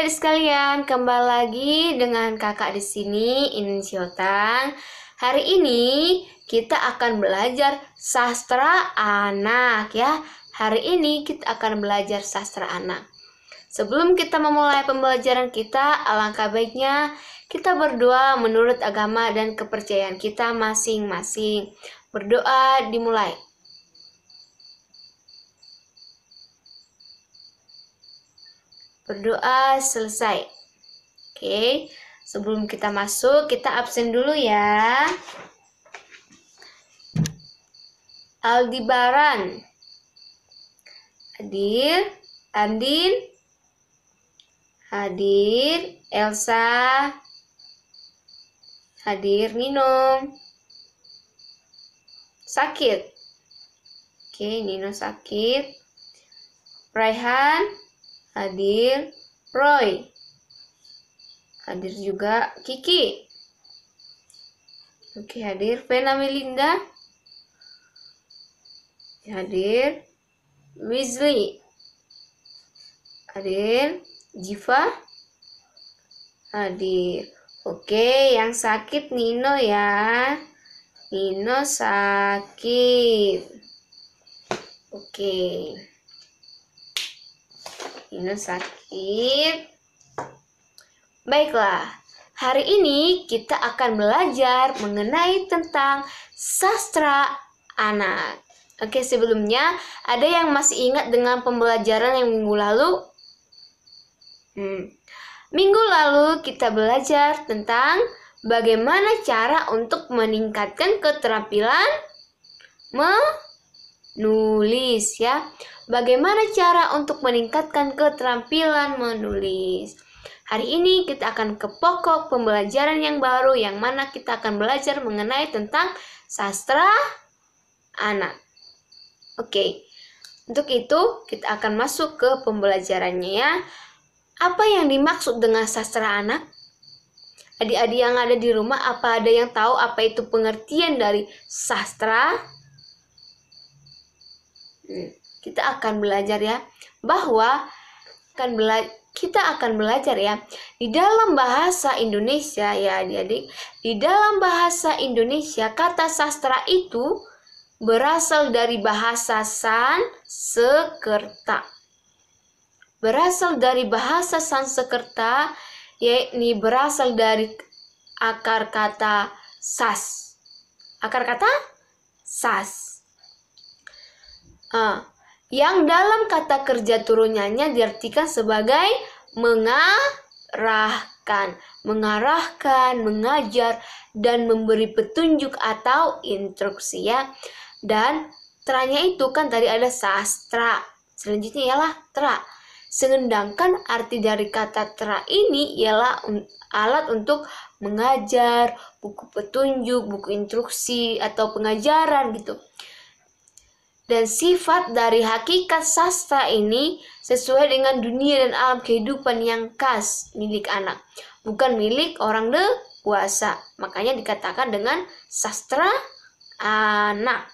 adik-adik sekalian, kembali lagi dengan kakak di sini, Inin Syotang. Hari ini kita akan belajar sastra anak ya. Hari ini kita akan belajar sastra anak. Sebelum kita memulai pembelajaran kita, alangkah baiknya kita berdoa menurut agama dan kepercayaan kita masing-masing. Berdoa dimulai. Berdoa selesai. Oke, sebelum kita masuk, kita absen dulu ya. Aldebaran, hadir. Andin, hadir. Elsa, hadir. Nino, sakit. Oke, Nino sakit. Raihan, hadir. Roy, hadir juga. Kiki, oke, hadir. Vena Melinda, hadir. Wesley, hadir. Jiva, hadir. Oke, yang sakit Nino ya. Nino sakit. Oke, Nino sakit. Baiklah, hari ini kita akan belajar mengenai tentang sastra anak. Oke, sebelumnya ada yang masih ingat dengan pembelajaran yang minggu lalu? Minggu lalu kita belajar tentang bagaimana cara untuk meningkatkan keterampilan menulis ya. Bagaimana cara untuk meningkatkan keterampilan menulis. Hari ini kita akan ke pokok pembelajaran yang baru, yang mana kita akan belajar mengenai tentang sastra anak. Oke, untuk itu kita akan masuk ke pembelajarannya ya. Apa yang dimaksud dengan sastra anak? Adik-adik yang ada di rumah, apa ada yang tahu apa itu pengertian dari sastra? Kita akan belajar ya, bahwa kita akan belajar ya, di dalam bahasa Indonesia ya adik-adik, di dalam bahasa Indonesia kata sastra itu berasal dari bahasa Sanskerta. Berasal dari bahasa Sanskerta, yakni berasal dari akar kata sas. Akar kata sas. Yang dalam kata kerja turunannya diartikan sebagai mengarahkan, mengajar, dan memberi petunjuk atau instruksi ya. Dan teranya itu kan tadi ada sastra, selanjutnya ialah tra. Sedangkan arti dari kata tra ini ialah alat untuk mengajar, buku petunjuk, buku instruksi atau pengajaran gitu. Dan sifat dari hakikat sastra ini sesuai dengan dunia dan alam kehidupan yang khas milik anak, bukan milik orang dewasa. Makanya dikatakan dengan sastra anak.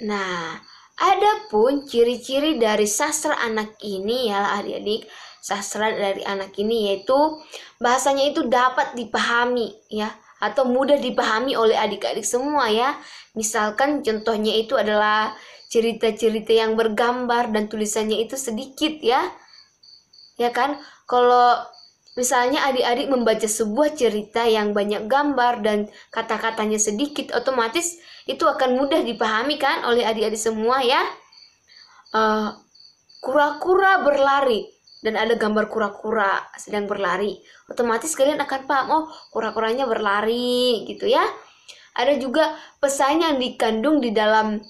Nah, adapun ciri-ciri dari sastra anak ini ya adik-adik, sastra dari anak ini yaitu bahasanya itu dapat dipahami ya, atau mudah dipahami oleh adik-adik semua ya. Misalkan contohnya itu adalah cerita-cerita yang bergambar dan tulisannya itu sedikit ya. Ya kan? Kalau misalnya adik-adik membaca sebuah cerita yang banyak gambar dan kata-katanya sedikit, otomatis itu akan mudah dipahami kan oleh adik-adik semua ya. Kura-kura berlari dan ada gambar kura-kura sedang berlari, otomatis kalian akan paham, oh kura-kuranya berlari gitu ya. Ada juga pesan yang dikandung di dalam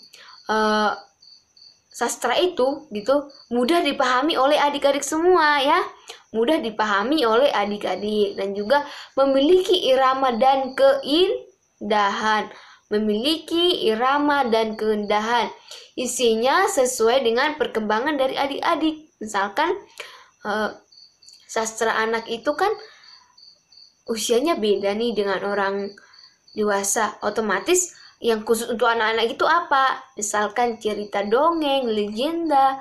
sastra itu gitu, mudah dipahami oleh adik-adik semua ya, mudah dipahami oleh adik-adik, dan juga memiliki irama dan keindahan, memiliki irama dan keindahan. Isinya sesuai dengan perkembangan dari adik-adik. Misalkan sastra anak itu kan usianya beda nih dengan orang dewasa, otomatis yang khusus untuk anak-anak itu apa? Misalkan cerita dongeng, legenda,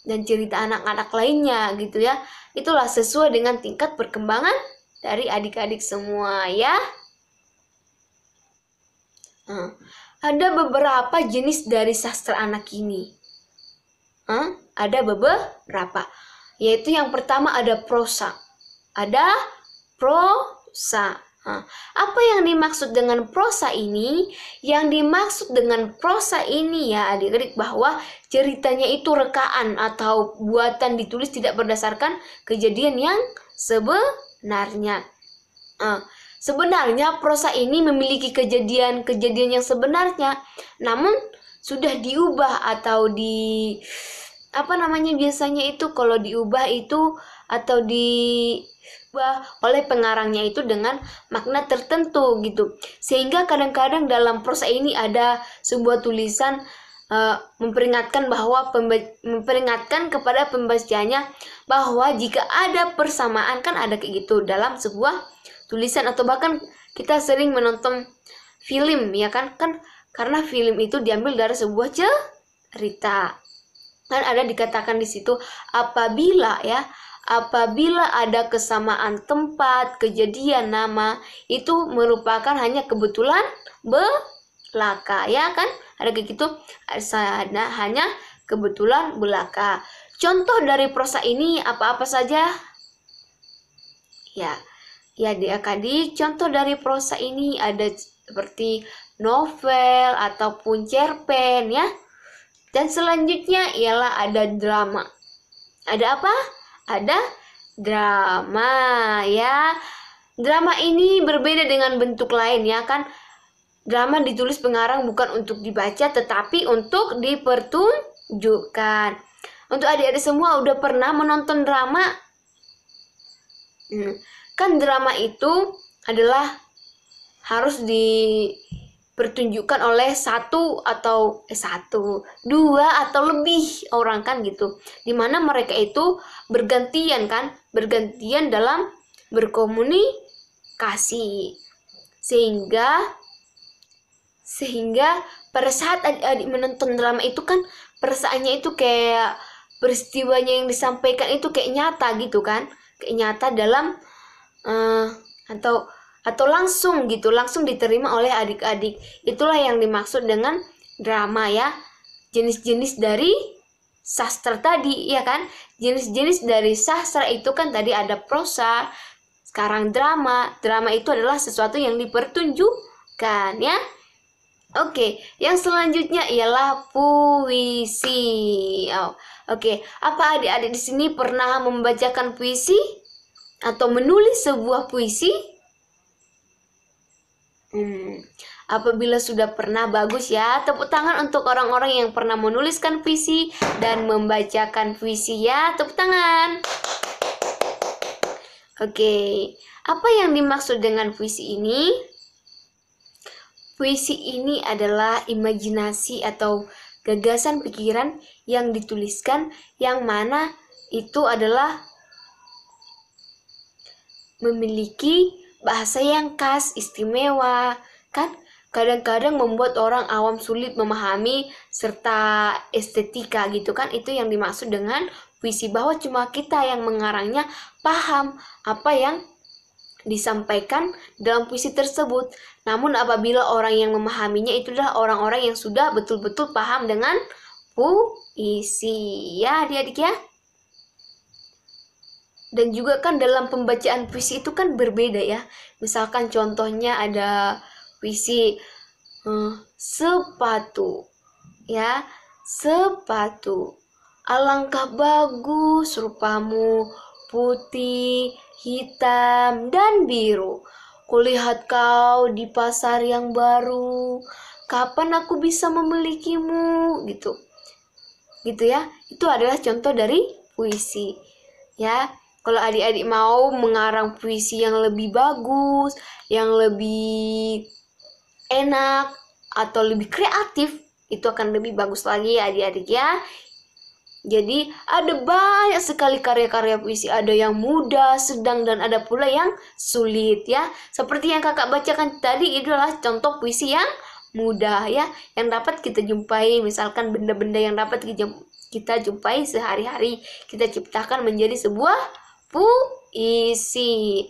dan cerita anak-anak lainnya gitu ya. Itulah sesuai dengan tingkat perkembangan dari adik-adik semua ya. Ada beberapa jenis dari sastra anak ini. Ada beberapa. Yaitu yang pertama ada prosa. Ada prosa. Apa yang dimaksud dengan prosa ini? Yang dimaksud dengan prosa ini ya adik-adik bahwa ceritanya itu rekaan atau buatan ditulis tidak berdasarkan kejadian yang sebenarnya. Sebenarnya prosa ini memiliki kejadian-kejadian yang sebenarnya, namun sudah diubah atau biasanya itu kalau diubah itu atau oleh pengarangnya itu dengan makna tertentu gitu. Sehingga kadang-kadang dalam prosa ini ada sebuah tulisan memperingatkan kepada pembacanya bahwa jika ada persamaan, kan ada kayak gitu dalam sebuah tulisan, atau bahkan kita sering menonton film ya kan karena film itu diambil dari sebuah cerita. Kan ada dikatakan di situ apabila ada kesamaan tempat, kejadian, nama, itu merupakan hanya kebetulan belaka ya kan? Ada kayak gitu, hanya kebetulan belaka. Contoh dari prosa ini apa-apa saja? Ya adik-adik, contoh dari prosa ini ada seperti novel ataupun cerpen ya. Dan selanjutnya ialah ada drama. Ada apa? Ada drama ya. Drama ini berbeda dengan bentuk lain ya kan. Drama ditulis pengarang bukan untuk dibaca tetapi untuk dipertunjukkan. Untuk adik-adik semua udah pernah menonton drama? Kan drama itu adalah harus dipertunjukkan oleh dua atau lebih orang kan gitu, dimana mereka itu bergantian dalam berkomunikasi, sehingga pada saat adik-adik menonton drama itu kan perasaannya itu kayak peristiwanya yang disampaikan itu kayak nyata gitu kan, kayak nyata dalam atau langsung diterima oleh adik-adik. Itulah yang dimaksud dengan drama ya. Jenis-jenis dari sastra tadi ya kan. Jenis-jenis dari sastra itu kan tadi ada prosa, sekarang drama. Drama itu adalah sesuatu yang dipertunjukkan ya. Oke, yang selanjutnya ialah puisi. Oke, apa adik-adik di sini pernah membacakan puisi atau menulis sebuah puisi? Apabila sudah pernah, bagus ya. Tepuk tangan untuk orang-orang yang pernah menuliskan puisi dan membacakan puisi ya. Tepuk tangan. Oke, apa yang dimaksud dengan puisi ini? Puisi ini adalah imajinasi atau gagasan pikiran yang dituliskan, yang mana itu adalah memiliki bahasa yang khas, istimewa, kan? Kadang-kadang membuat orang awam sulit memahami serta estetika gitu kan. Itu yang dimaksud dengan puisi, bahwa cuma kita yang mengarangnya paham apa yang disampaikan dalam puisi tersebut. Namun apabila orang yang memahaminya itu adalah orang-orang yang sudah betul-betul paham dengan puisi ya adik-adik ya. Dan juga kan dalam pembacaan puisi itu kan berbeda ya. Misalkan contohnya ada puisi sepatu ya, sepatu. Alangkah bagus rupamu, putih, hitam, dan biru. Kulihat kau di pasar yang baru, kapan aku bisa memilikimu, gitu ya. Itu adalah contoh dari puisi ya. Kalau adik-adik mau mengarang puisi yang lebih bagus, yang lebih enak, atau lebih kreatif, itu akan lebih bagus lagi ya adik-adik ya. Jadi ada banyak sekali karya-karya puisi, ada yang mudah, sedang, dan ada pula yang sulit ya. Seperti yang kakak bacakan tadi, itu adalah contoh puisi yang mudah ya, yang dapat kita jumpai, misalkan benda-benda yang dapat kita jumpai sehari-hari, kita ciptakan menjadi sebuah puisi.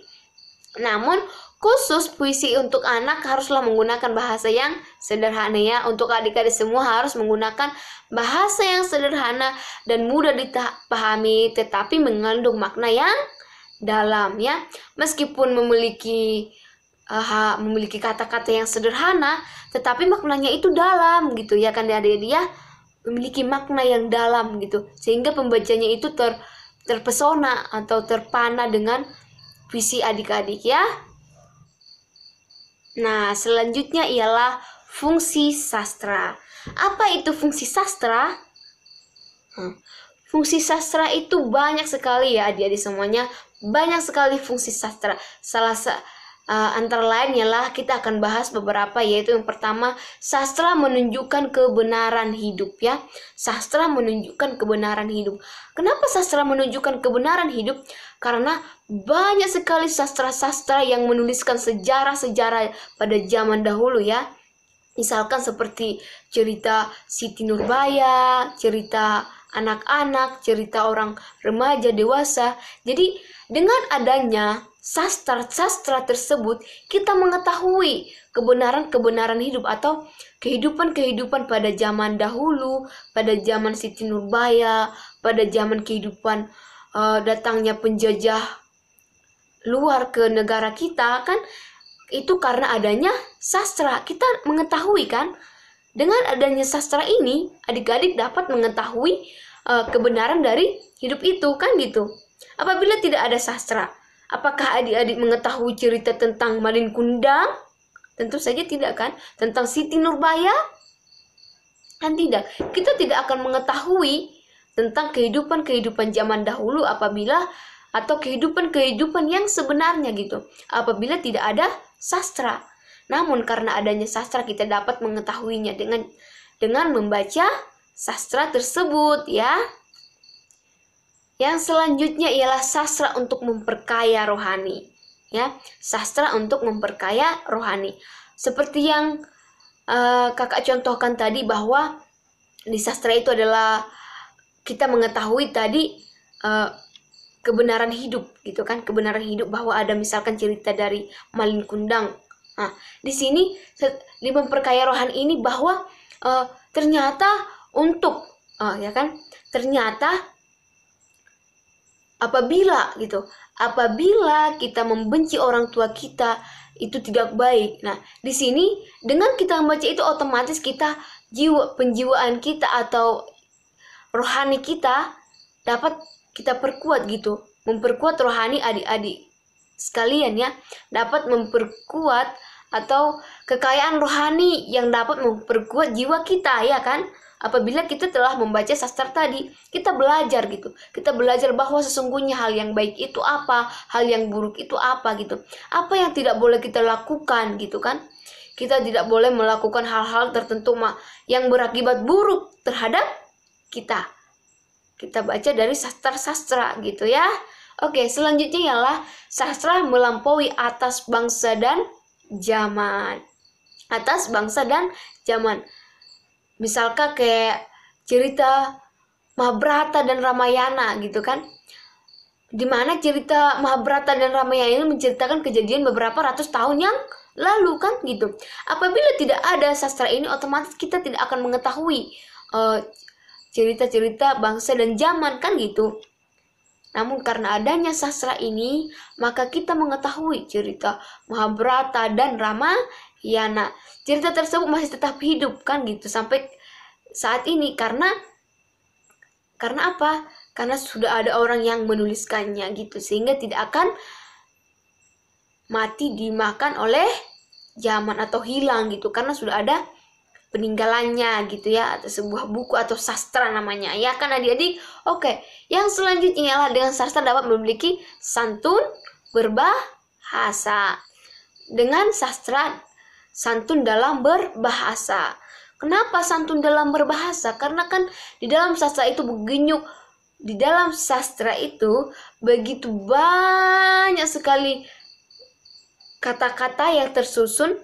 Namun khusus puisi untuk anak haruslah menggunakan bahasa yang sederhana ya. Untuk adik-adik semua harus menggunakan bahasa yang sederhana dan mudah dipahami, tetapi mengandung makna yang dalam ya. Meskipun memiliki kata-kata yang sederhana, tetapi maknanya itu dalam gitu ya kan adik-adik ya. Memiliki makna yang dalam gitu, sehingga pembacanya itu terpesona atau terpana dengan puisi adik-adik ya. Nah, selanjutnya ialah fungsi sastra. Apa itu fungsi sastra? Fungsi sastra itu banyak sekali ya adik-adik semuanya. Banyak sekali fungsi sastra. Antara lain ialah kita akan bahas beberapa, yaitu yang pertama, sastra menunjukkan kebenaran hidup ya. Sastra menunjukkan kebenaran hidup. Kenapa sastra menunjukkan kebenaran hidup? Karena banyak sekali sastra-sastra yang menuliskan sejarah-sejarah pada zaman dahulu ya. Misalkan seperti cerita Siti Nurbaya, cerita anak-anak, cerita orang remaja, dewasa. Jadi dengan adanya sastra-sastra tersebut, kita mengetahui kebenaran-kebenaran hidup atau kehidupan-kehidupan pada zaman dahulu, pada zaman Siti Nurbaya, pada zaman kehidupan datangnya penjajah luar ke negara kita kan, itu karena adanya sastra. Kita mengetahui kan, dengan adanya sastra ini adik-adik dapat mengetahui kebenaran dari hidup itu kan gitu. Apabila tidak ada sastra, apakah adik-adik mengetahui cerita tentang Malin Kundang? Tentu saja tidak kan. Tentang Siti Nurbaya? Kan tidak. Kita tidak akan mengetahui tentang kehidupan-kehidupan zaman dahulu atau kehidupan-kehidupan yang sebenarnya gitu, apabila tidak ada sastra. Namun karena adanya sastra, kita dapat mengetahuinya dengan membaca sastra tersebut ya. Yang selanjutnya ialah sastra untuk memperkaya rohani ya. Sastra untuk memperkaya rohani. Seperti yang kakak contohkan tadi, bahwa di sastra itu adalah kita mengetahui tadi kebenaran hidup gitu kan, kebenaran hidup, bahwa ada misalkan cerita dari Malin Kundang. Nah, di sini di memperkaya rohani ini bahwa ternyata untuk ya kan, ternyata apabila kita membenci orang tua kita, itu tidak baik. Nah, di sini dengan kita membaca itu, otomatis kita penjiwaan kita atau rohani kita dapat kita perkuat gitu, memperkuat rohani adik-adik sekalian ya, dapat memperkuat atau kekayaan rohani yang dapat memperkuat jiwa kita ya kan. Apabila kita telah membaca sastra tadi, kita belajar gitu, kita belajar bahwa sesungguhnya hal yang baik itu apa, hal yang buruk itu apa gitu, apa yang tidak boleh kita lakukan gitu kan. Kita tidak boleh melakukan hal-hal tertentu yang berakibat buruk terhadap kita. Kita baca dari sastra-sastra gitu ya. Oke, selanjutnya ialah sastra melampaui atas bangsa dan zaman. Atas bangsa dan zaman. Misalkan kayak cerita Mahabharata dan Ramayana gitu kan. Dimana cerita Mahabharata dan Ramayana ini menceritakan kejadian beberapa ratus tahun yang lalu kan gitu. Apabila tidak ada sastra ini, otomatis kita tidak akan mengetahui cerita-cerita bangsa dan zaman kan gitu. Namun karena adanya sastra ini, maka kita mengetahui cerita Mahabharata dan Ramayana. Cerita tersebut masih tetap hidup kan gitu sampai saat ini, karena apa? Karena sudah ada orang yang menuliskannya gitu, sehingga tidak akan mati dimakan oleh zaman atau hilang gitu, karena sudah ada peninggalannya gitu ya, atau sebuah buku atau sastra namanya ya kan adik-adik. Oke, yang selanjutnya ialah dengan sastra dapat memiliki santun berbahasa. Dengan sastra, santun dalam berbahasa. Kenapa santun dalam berbahasa? Karena kan di dalam sastra itu begitu banyak sekali kata-kata yang tersusun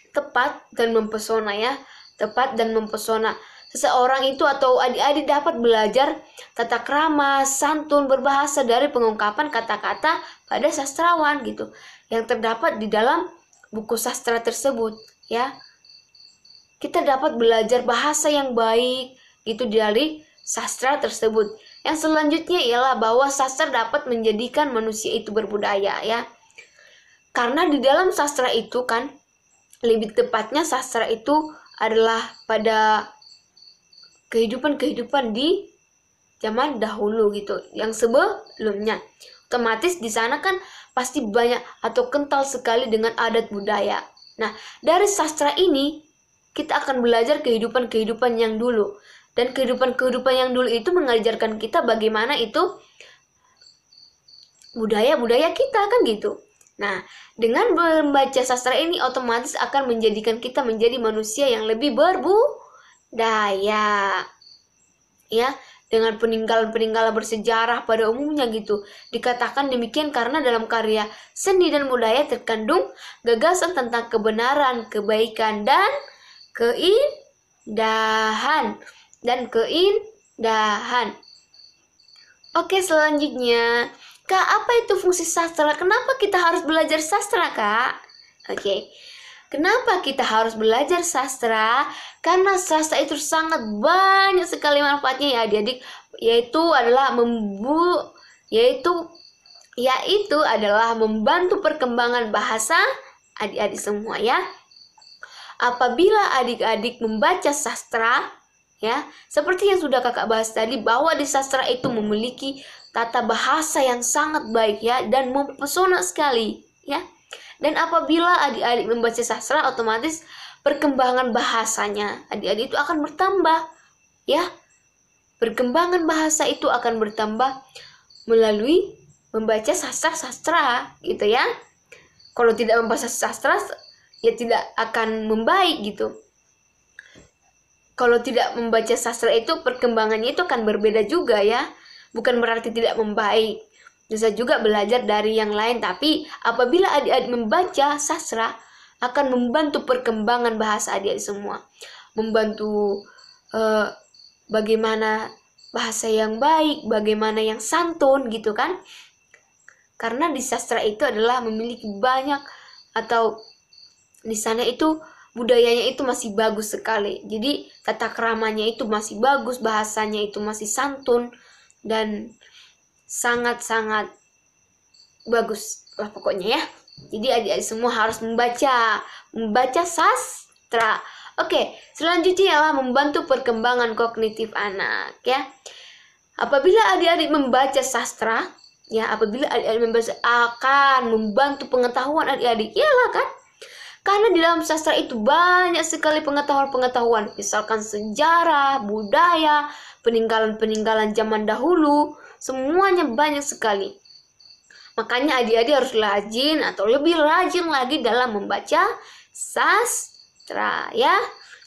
tepat dan mempesona ya. Tepat dan mempesona. seseorang itu atau adik-adik dapat belajar tata krama, santun, berbahasa dari pengungkapan kata-kata pada sastrawan gitu yang terdapat di dalam buku sastra tersebut ya. Kita dapat belajar bahasa yang baik itu dari sastra tersebut. Yang selanjutnya ialah bahwa sastra dapat menjadikan manusia itu berbudaya ya. Karena di dalam sastra itu kan, lebih tepatnya sastra itu adalah pada kehidupan-kehidupan di zaman dahulu gitu, yang sebelumnya. Otomatis di sana kan pasti banyak atau kental sekali dengan adat budaya. Nah, dari sastra ini kita akan belajar kehidupan-kehidupan yang dulu. Dan kehidupan-kehidupan yang dulu itu mengajarkan kita bagaimana itu budaya-budaya kita kan gitu. Nah, dengan membaca sastra ini otomatis akan menjadikan kita menjadi manusia yang lebih berbudaya. Ya, dengan peninggalan-peninggalan bersejarah pada umumnya gitu. Dikatakan demikian karena dalam karya seni dan budaya terkandung gagasan tentang kebenaran, kebaikan, dan keindahan. Oke, selanjutnya, Kak, apa itu fungsi sastra? Kenapa kita harus belajar sastra, Kak? Oke. Kenapa kita harus belajar sastra? Karena sastra itu sangat banyak sekali manfaatnya ya adik-adik, yaitu adalah membantu perkembangan bahasa adik-adik semua ya. Apabila adik-adik membaca sastra ya, seperti yang sudah kakak bahas tadi, bahwa di sastra itu memiliki tata bahasa yang sangat baik ya, dan mempesona sekali ya. Dan apabila adik-adik membaca sastra, otomatis perkembangan bahasanya adik-adik itu akan bertambah ya. Perkembangan bahasa itu akan bertambah melalui membaca sastra-sastra gitu ya. Kalau tidak membaca sastra ya tidak akan membaik gitu. Kalau tidak membaca sastra itu perkembangannya itu akan berbeda juga ya. Bukan berarti tidak membaik. Bisa juga belajar dari yang lain, tapi apabila adik-adik membaca sastra akan membantu perkembangan bahasa adik-adik semua. Membantu bagaimana bahasa yang baik, bagaimana yang santun gitu kan. Karena di sastra itu adalah memiliki banyak, atau di sana itu budayanya itu masih bagus sekali. Jadi tata keramanya itu masih bagus, bahasanya itu masih santun dan sangat-sangat bagus lah pokoknya ya. Jadi adik-adik semua harus membaca sastra. Oke, selanjutnya ialah membantu perkembangan kognitif anak ya. Apabila adik-adik membaca sastra ya, akan membantu pengetahuan adik-adik, iyalah kan? Karena di dalam sastra itu banyak sekali pengetahuan-pengetahuan, misalkan sejarah, budaya, peninggalan-peninggalan zaman dahulu, semuanya banyak sekali. Makanya adik-adik harus rajin atau lebih rajin lagi dalam membaca sastra ya.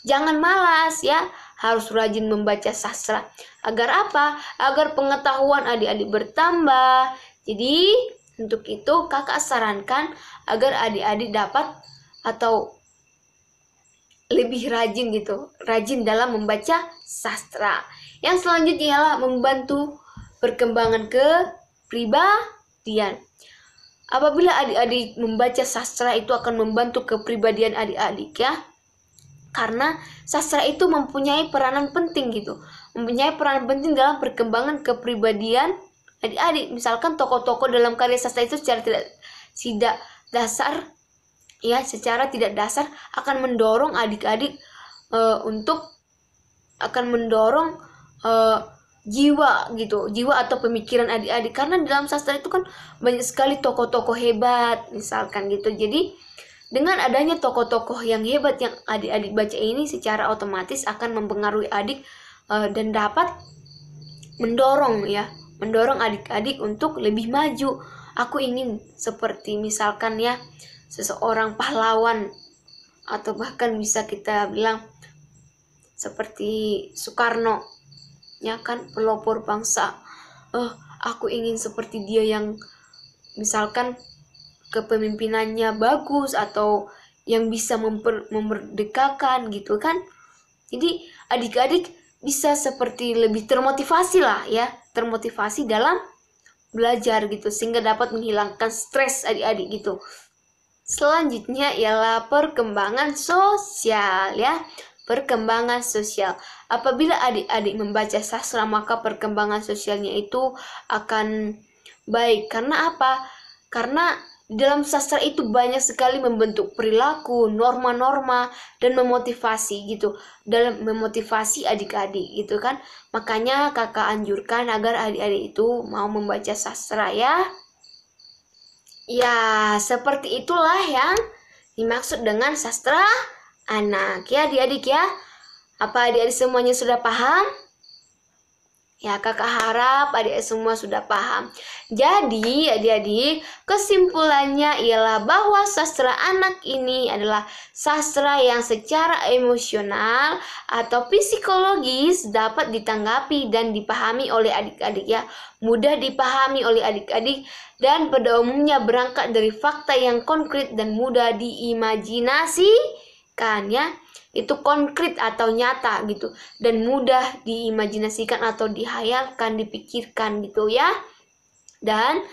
Jangan malas ya, harus rajin membaca sastra. Agar apa? Agar pengetahuan adik-adik bertambah. Jadi untuk itu kakak sarankan agar adik-adik dapat atau lebih rajin gitu, rajin dalam membaca sastra. Yang selanjutnya ialah membantu perkembangan kepribadian. Apabila adik-adik membaca sastra itu akan membantu kepribadian adik-adik ya. Karena sastra itu mempunyai peranan penting gitu. Mempunyai peranan penting dalam perkembangan kepribadian adik-adik. Misalkan tokoh-tokoh dalam karya sastra itu secara secara tidak dasar akan mendorong adik-adik jiwa atau pemikiran adik-adik. Karena dalam sastra itu kan banyak sekali tokoh-tokoh hebat misalkan gitu. Jadi dengan adanya tokoh-tokoh yang hebat yang adik-adik baca ini, secara otomatis akan mempengaruhi adik dan dapat mendorong adik-adik untuk lebih maju. Aku ingin seperti misalkan ya seseorang pahlawan, atau bahkan bisa kita bilang seperti Soekarno ya kan, pelopor bangsa. Aku ingin seperti dia yang misalkan kepemimpinannya bagus, atau yang bisa memerdekakan gitu kan. Jadi adik-adik bisa seperti lebih termotivasi lah ya, termotivasi dalam belajar gitu, sehingga dapat menghilangkan stres adik-adik gitu. Selanjutnya ialah perkembangan sosial ya. Perkembangan sosial. Apabila adik-adik membaca sastra, maka perkembangan sosialnya itu akan baik. Karena apa? Karena di dalam sastra itu banyak sekali membentuk perilaku, norma-norma, dan memotivasi gitu. Dalam memotivasi adik-adik gitu kan. Makanya kakak anjurkan agar adik-adik itu mau membaca sastra ya. Ya, seperti itulah yang dimaksud dengan sastra anak ya adik-adik ya. Apa adik-adik semuanya sudah paham? Ya, kakak harap adik-adik semua sudah paham. Jadi, adik-adik, kesimpulannya ialah bahwa sastra anak ini adalah sastra yang secara emosional atau psikologis dapat ditanggapi dan dipahami oleh adik-adik ya. Mudah dipahami oleh adik-adik dan pada umumnya berangkat dari fakta yang konkret dan mudah diimajinasikan ya. Itu konkret atau nyata gitu, dan mudah diimajinasikan atau dihayalkan, dipikirkan gitu ya. Dan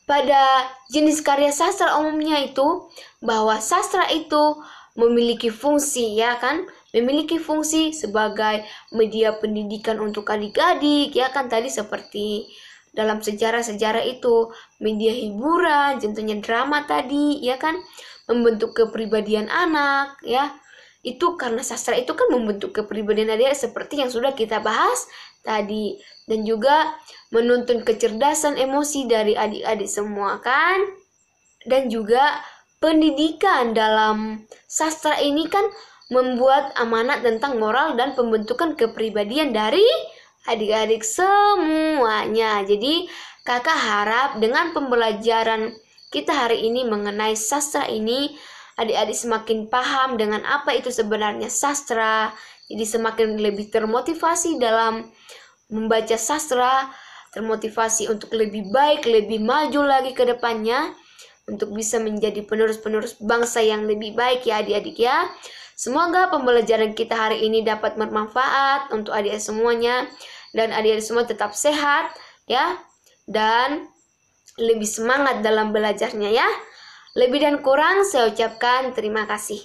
pada jenis karya sastra umumnya itu bahwa sastra itu memiliki fungsi ya kan, memiliki fungsi sebagai media pendidikan untuk adik-adik ya kan, tadi seperti dalam sejarah-sejarah itu media hiburan, contohnya drama tadi ya kan, membentuk kepribadian anak ya. Itu karena sastra itu kan membentuk kepribadian adik seperti yang sudah kita bahas tadi, dan juga menuntun kecerdasan emosi dari adik-adik semua kan. Dan juga pendidikan dalam sastra ini kan membuat amanat tentang moral dan pembentukan kepribadian dari adik-adik semuanya. Jadi kakak harap dengan pembelajaran kita hari ini mengenai sastra ini, adik-adik semakin paham dengan apa itu sebenarnya sastra. Jadi semakin lebih termotivasi dalam membaca sastra, termotivasi untuk lebih baik, lebih maju lagi ke depannya, untuk bisa menjadi penerus-penerus bangsa yang lebih baik ya adik-adik ya. Semoga pembelajaran kita hari ini dapat bermanfaat untuk adik-adik semuanya, dan adik-adik semua tetap sehat ya, dan lebih semangat dalam belajarnya ya. Lebih dan kurang saya ucapkan terima kasih.